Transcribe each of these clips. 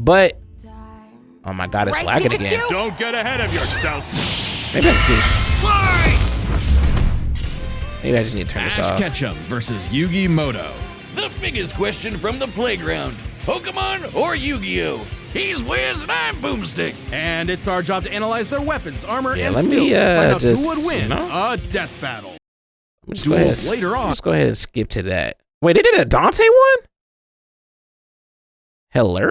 But oh my god, it's lagging again. Don't get ahead of yourself. Maybe I just need to turn this off. Ash Ketchum versus Yugi Moto. The biggest question from the playground. Pokemon or Yu-Gi-Oh? He's Wiz and I'm Boomstick. And it's our job to analyze their weapons, armor, and let skills me, to find out just, who would win you know? a death battle. Just Duels later on. Just go ahead and skip to that. Wait, they did a Dante one? Hello?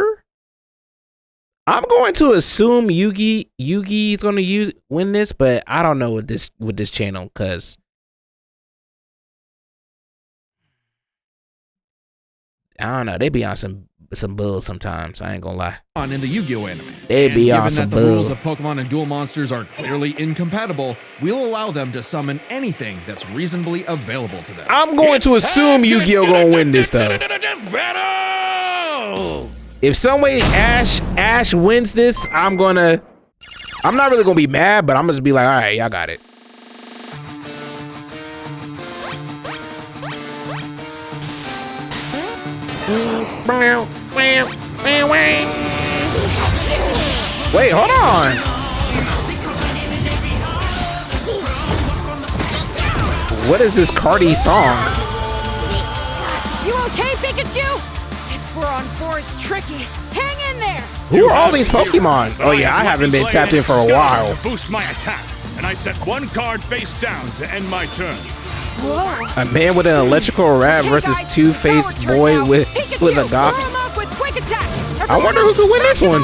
I'm going to assume Yugi is going to win this, but I don't know with this channel because I don't know. They be on some bull sometimes. I ain't gonna lie. On in the Yu-Gi-Oh anime. They be on some bull. Given that the rules bull. of Pokemon and duel monsters are clearly incompatible, we'll allow them to summon anything that's reasonably available to them. I'm going to assume Yu-Gi-Oh gonna win this though. Death battle! If some way Ash wins this, I'm not really gonna be mad, but I'm gonna just be like, all right, y'all got it. Wait, hold on. What is this Cardi song? You okay, Pikachu? This 4-on-4 is tricky. Hang in there. Who are all these Pokemon? Oh yeah, I haven't been tapped in for a while. To boost my attack, and I set one card face down to end my turn. Whoa. A man with an electrical rat versus two-faced boy with a gawk. I wonder who could win this one.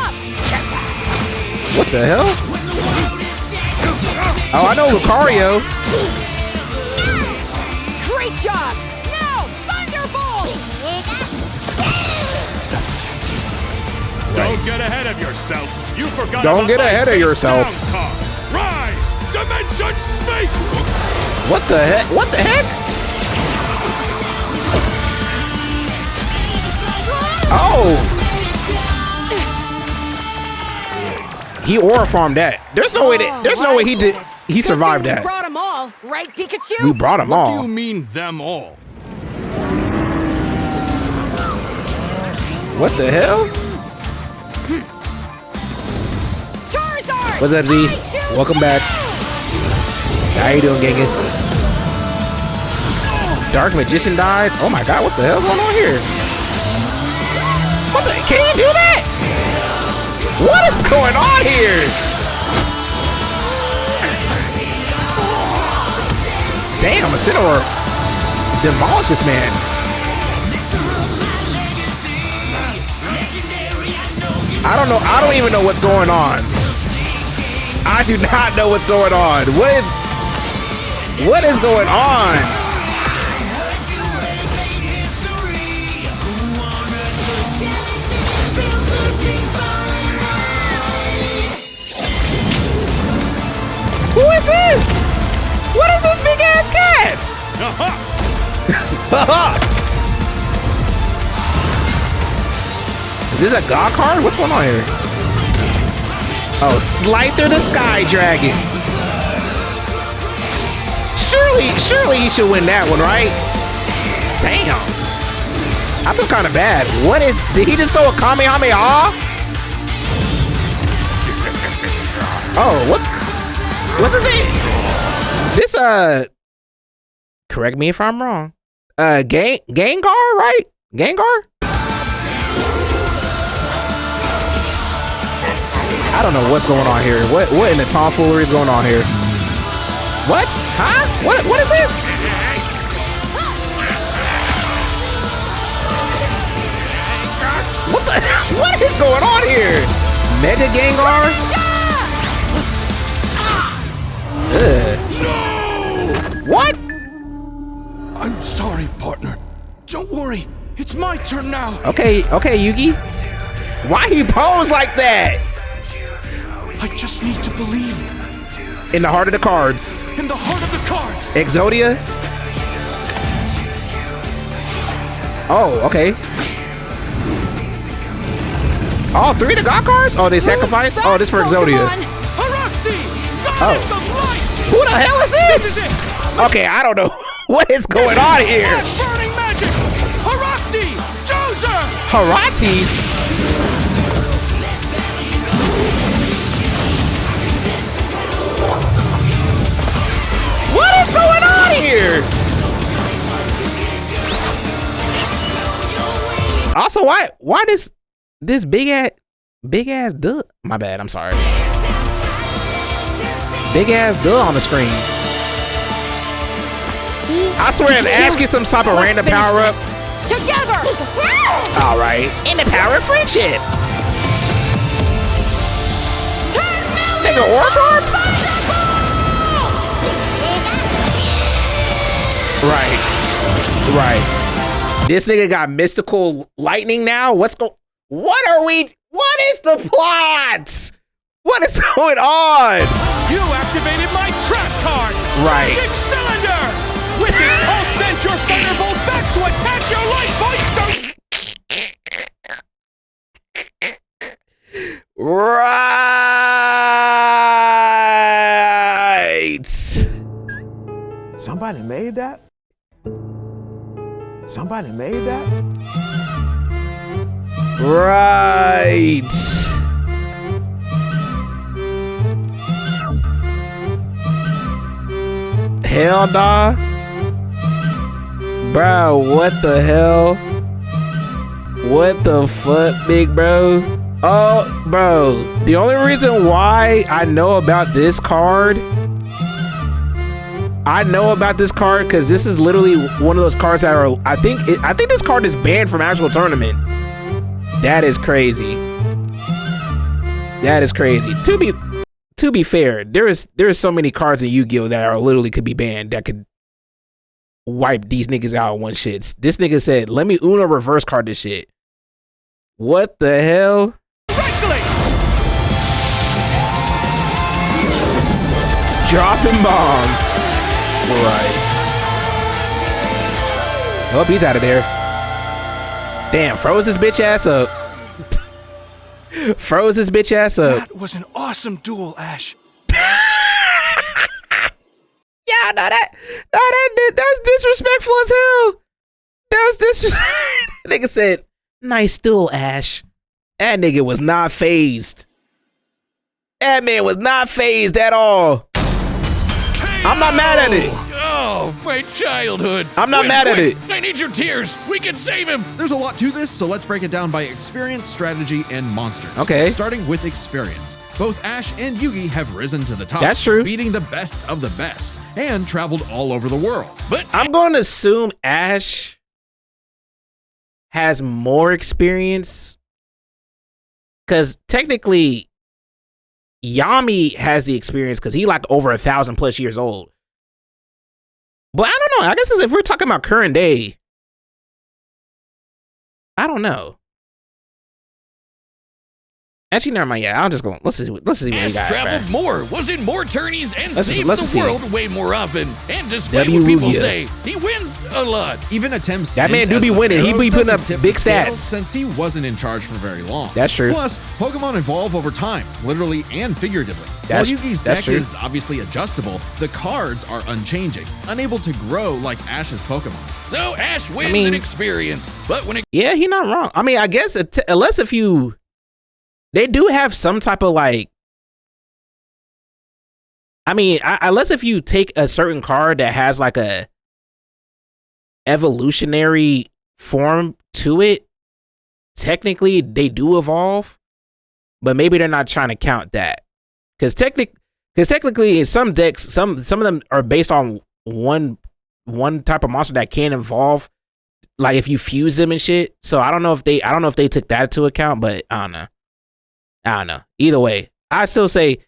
What the hell? Oh, I know Lucario. Great job. Now, Thunderbolt. Don't get ahead of yourself. You forgot. Don't get ahead of yourself. Rise, Dimension Space. What the heck? What the heck? Oh! He aura farmed that. There's no way he survived that. We brought them all, right, Pikachu? We brought them all. What do you mean them all? What the hell? Charizard! What's up, Z? Welcome back. How you doing, Genghis? Dark Magician died? Oh my god, what the hell's going on here? What the? Can you do that? What is going on here? Damn, Incineroar demolished this man. I don't know. I don't even know what's going on. I do not know what's going on. What is going on? Who is this? What is this big ass cat? Is this a God card? What's going on here? Oh, Slicer the Sky Dragon. Surely he should win that one, right? Damn. I feel kind of bad. Did he just throw a Kamehameha? Oh, what's his name? This, correct me if I'm wrong. Gengar, right? Gengar? I don't know what's going on here. What in the tomfoolery is going on here? What? Huh? What is this? What is going on here? Mega Gengar? No! What? I'm sorry, partner. Don't worry. It's my turn now. Okay, Yugi. Why you pose like that? I just need to believe. In the heart of the cards. In the heart of the cards. Exodia. Oh, okay. All three of the God cards? Oh, they sacrifice? Oh, this for Exodia. Oh. Who the hell is this? Okay, I don't know. What is going on here? Burning magic. Harati. Joser. Harati? why this big ass duh? My bad. I'm sorry. Big ass duh on the screen. I swear, if Ash gets some type of random power up. Together. All right. In the power of friendship. Nigga, Orphan? Right. This nigga got mystical lightning now. What is the plot? What is going on? You activated my trap card. Right. Magic cylinder. With it, I'll send your thunderbolt back to attack your life points. Right. Somebody made that? Somebody made that? Right. Hell nah. Bro, what the hell? What the fuck, big bro? Oh, bro. The only reason why I know about this card, because this is literally one of those cards that are, I think this card is banned from actual tournament. That is crazy. That is crazy. To be fair, there is so many cards in Yu-Gi-Oh that are literally could be banned that could wipe these niggas out in one shit. This nigga said, "Let me Uno reverse card this shit." What the hell? Dropping bombs. Right. Oh, he's out of there. Damn, froze his bitch ass up. Froze his bitch ass up. That was an awesome duel, Ash. Yeah, that's disrespectful as hell. That's disrespectful. Nigga said, "Nice duel, Ash." That nigga was not phased. That man was not phased at all. I'm not mad at it. Oh, my childhood. I'm not mad at it. I need your tears. We can save him. There's a lot to this, so let's break it down by experience, strategy, and monsters. Okay. Starting with experience. Both Ash and Yugi have risen to the top. That's true. Beating the best of the best and traveled all over the world. But I'm going to assume Ash has more experience because technically Yami has the experience because he like over 1,000+ years old. But I don't know. I guess if we're talking about current day, I don't know. Actually, never mind. Yeah, I'll just go. Let's see what he Ash got. traveled more, was in more tourneys, and saved let's the see. world way more often. And despite W what people Rugia. say, he wins a lot. Even attempts. That man do be winning. He be putting up big stats. Since he wasn't in charge for very long. That's true. Plus, Pokemon evolve over time, literally and figuratively. While Yugi's deck true. is obviously adjustable, the cards are unchanging, unable to grow like Ash's Pokemon. So Ash wins in experience, but when it Yeah, he not wrong. I mean, I guess unless if you, they do have some type of like. I mean, unless if you take a certain card that has like a evolutionary form to it, technically they do evolve, but maybe they're not trying to count that. Because technically in some decks, some of them are based on one type of monster that can evolve, like if you fuse them and shit. So I don't know if they took that into account, but I don't know. Either way, I still say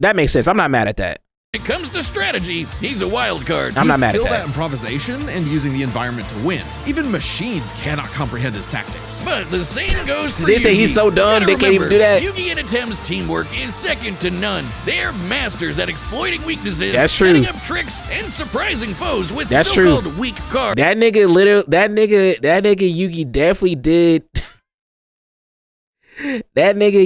that makes sense. I'm not mad at that. When it comes to strategy, he's a wild card. I'm not mad at skilled that. at improvisation and using the environment to win. Even machines cannot comprehend his tactics. But the same goes for They say Yugi. he's so dumb, Gotta they can't even do that. Yugi and Atem's teamwork is second to none. They're masters at exploiting weaknesses, That's true. setting up tricks, and surprising foes with That's true. so-called weak cards. That nigga Yugi definitely did. That nigga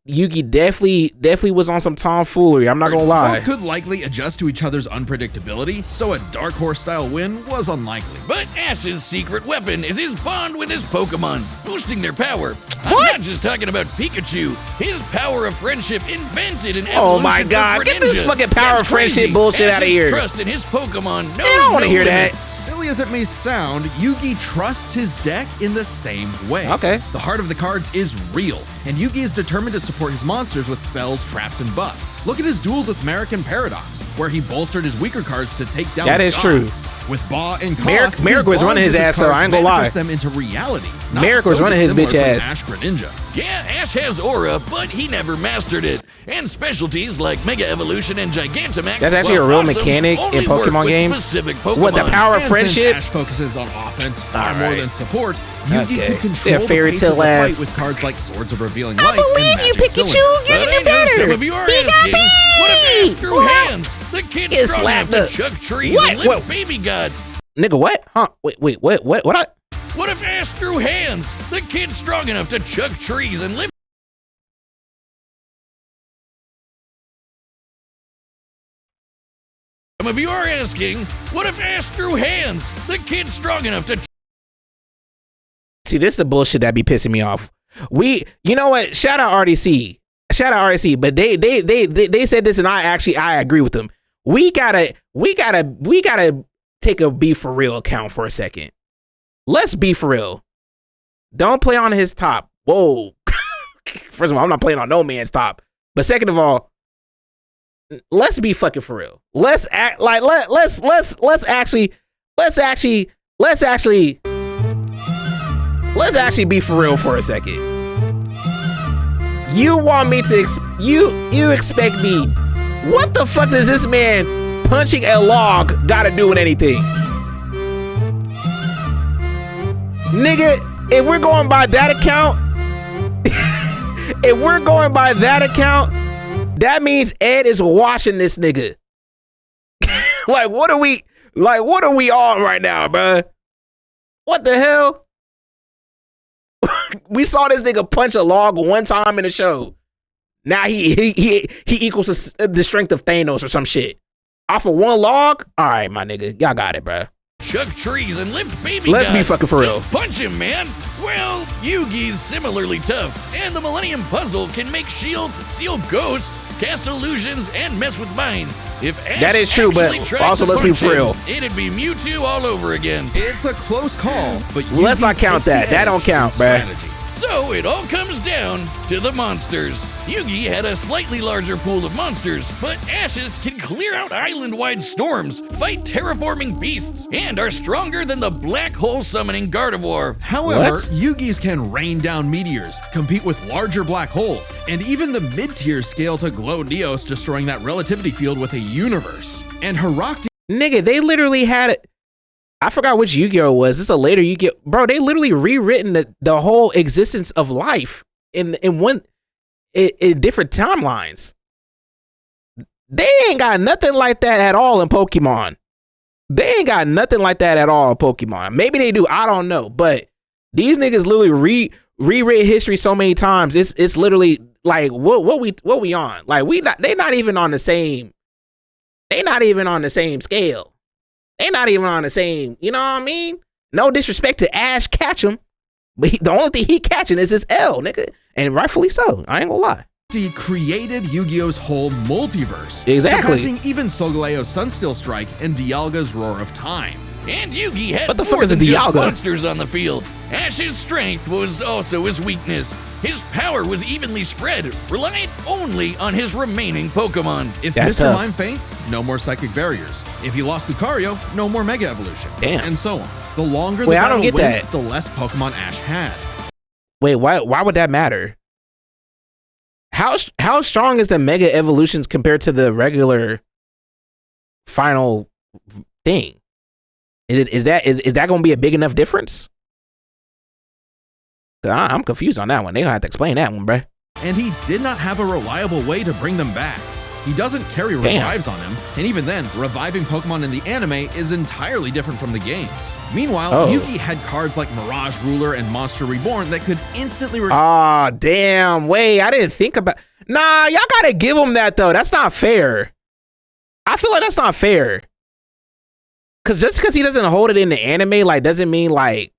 Yugi definitely was on some tomfoolery. I'm not gonna lie. Both could likely adjust to each other's unpredictability, so a Dark Horse style win was unlikely. But Ash's secret weapon is his bond with his Pokemon, boosting their power. What? I'm not just talking about Pikachu. His power of friendship invented an evolution Oh my for God, get this Greninja. fucking power That's of friendship crazy. bullshit outta Ash's here. trust in his Pokemon knows I don't want to no hear that. limits. Silly as it may sound, Yugi trusts his deck in the same way. Okay. The heart of the cards is real, and Yugi is determined to support his monsters with spells, traps, and buffs. Look at his duels with Merrick and Paradox, where he bolstered his weaker cards to take down That the is gods. true. With Ba and Ka, Merrick was running his ass though, I ain't gonna lie. them into reality. Merrick was running his bitch ass. Ash Greninja. Yeah, Ash has aura, but he never mastered it. And specialties like Mega Evolution and Gigantamax. That's actually a while real awesome, mechanic in only work Pokemon with games. specific Pokemon. What, the power of And friendship? since Ash focuses on offense far All more right. than support, Yugi Okay. can control Yeah, the fairy pace of the tale fight ass. with cards like Swords of Revealing I Light and believe you, Magic Pikachu. Cylinder. You're But gonna I do know better. some of you are He got asking, me. what if Ash threw What? hands? The kid's Get strong slapped enough up. to chuck trees What? and lift What? baby gods. Nigga, what? Huh? Wait, what? What if Ash threw hands? The kid's strong enough to chuck trees and lift. Some of you are asking, what if Ash threw hands? The kid's strong enough to. See, this is the bullshit that be pissing me off. You know what? Shout out RDC. But they said this, and I agree with them. We gotta take a be for real account for a second. Let's be for real. Don't play on his top. Whoa. First of all, I'm not playing on no man's top. But second of all, let's be fucking for real. Let's act like let's actually be for real for a second. You want me to you expect me? What the fuck does this man punching a log gotta do with anything? Nigga, if we're going by that account, that means Ed is washing this nigga. Like, what are we on right now, bruh? What the hell? We saw this nigga punch a log one time in the show. Now he equals the strength of Thanos or some shit. Off of one log? All right, my nigga. Y'all got it, bruh. Chuck trees and lift baby Let's be gods. fucking for real. Just punch him, man. Well, Yugi's similarly tough, and the Millennium Puzzle can make shields, steal ghosts, cast illusions, and mess with minds. If Ash That is true, but actually tried also to let's be punch for real. him, it'd be Mewtwo all over again. It's a close call, but Let's Yugi not count takes the that. That edge don't count, in bruh. strategy. So it all comes down to the monsters. Yugi had a slightly larger pool of monsters, but Ashes can clear out island-wide storms, fight terraforming beasts, and are stronger than the black hole summoning Gardevoir. However, What? Yugi's can rain down meteors, compete with larger black holes, and even the mid-tier scale to Glow Neos, destroying that relativity field with a universe. And Herakti Nigga, they literally had it. I forgot which Yu-Gi-Oh! Was. This is a later Yu-Gi-Oh! Bro, they literally rewritten the whole existence of life in different timelines. They ain't got nothing like that at all in Pokemon. They ain't got nothing like that at all in Pokemon. Maybe they do. I don't know. But these niggas literally rewritten history so many times. It's literally like what we on? Like they not even on the same. They not even on the same scale. They not even on the same, you know what I mean? No disrespect to Ash Ketchum, but the only thing he catching is his L, nigga. And rightfully so. I ain't gonna lie. created Yu-Gi-Oh's whole multiverse, Exactly. surpassing even Solgaleo's Sunsteel Strike and Dialga's Roar of Time. And Yugi had What the fuck more is a than just Dialga? monsters on the field. Ash's strength was also his weakness. His power was evenly spread, relying only on his remaining Pokemon. If That's Mr. tough. Mime faints, no more Psychic Barriers. If he lost Lucario, no more Mega Evolution. Damn. And so on. The longer Wait, the I battle don't get wins, that. the less Pokemon Ash had. Wait, why would that matter? How strong is the Mega Evolutions compared to the regular final thing? Is that going to be a big enough difference? I'm confused on that one. They gonna have to explain that one, bruh. And he did not have a reliable way to bring them back. He doesn't carry Damn. revives on him, and even then, reviving Pokemon in the anime is entirely different from the games. Meanwhile, Oh. Yugi had cards like Mirage Ruler and Monster Reborn that could instantly Ah, damn. Wait, I didn't think about. Nah, y'all gotta give him that though. That's not fair. I feel like that's not fair. Cause just because he doesn't hold it in the anime, like, doesn't mean like,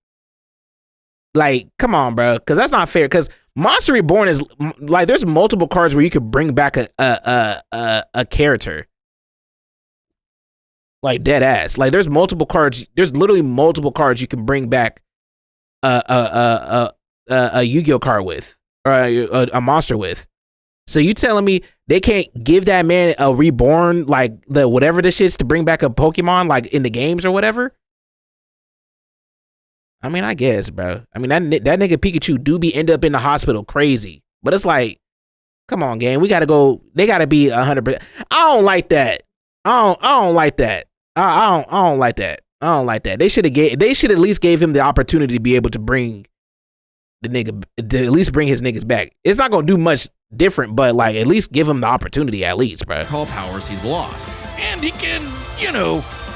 come on, bro. Cause that's not fair. Cause Monster Reborn is like, there's multiple cards where you could bring back a character. Like dead ass. Like there's multiple cards. There's literally multiple cards you can bring back a Yu-Gi-Oh card with, or a monster with. So you telling me they can't give that man a reborn, like the whatever this is, to bring back a Pokemon like in the games or whatever? I mean, I guess, bro. I mean, that nigga Pikachu do be end up in the hospital crazy, but it's like, come on, gang. We gotta go. They gotta be 100%. I don't like that. I don't like that. I don't like that. I don't like that. They should at least gave him the opportunity to be able to bring the nigga, to at least bring his niggas back. It's not gonna do much different, but like at least give him the opportunity at least, bro. Call powers he's lost. And he can,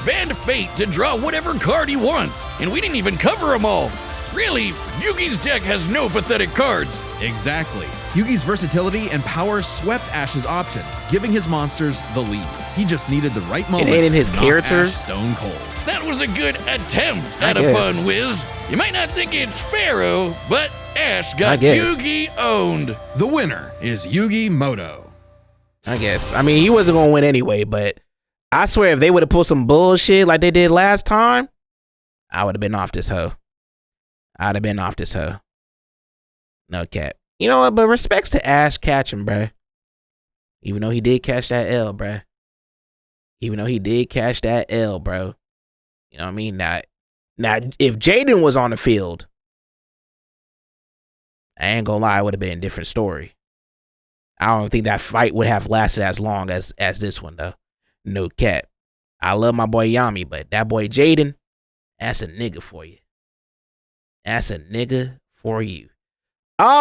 band fate to draw whatever card he wants. And we didn't even cover them all. Really, Yugi's deck has no pathetic cards. Exactly. Yugi's versatility and power swept Ash's options, giving his monsters the lead. He just needed the right moment ain't in his to knock character. Ash stone cold. That was a good attempt at I a guess. fun whiz. You might not think it's Pharaoh, but Ash I got guess. Yugi owned. The winner is Yugi Moto. I guess. I mean, he wasn't gonna win anyway, but I swear if they would have pulled some bullshit like they did last time, I would have been off this hoe. I'd have been off this hoe. No cap. You know what? But respects to Ash catching, bruh. Even though he did catch that L, bruh. Even though he did catch that L, bro. You know what I mean? Now if Jaden was on the field, I ain't gonna lie, it would have been a different story. I don't think that fight would have lasted as long as this one, though. No cap. I love my boy Yami, but that boy Jaden, that's a nigga for you. That's a nigga for you.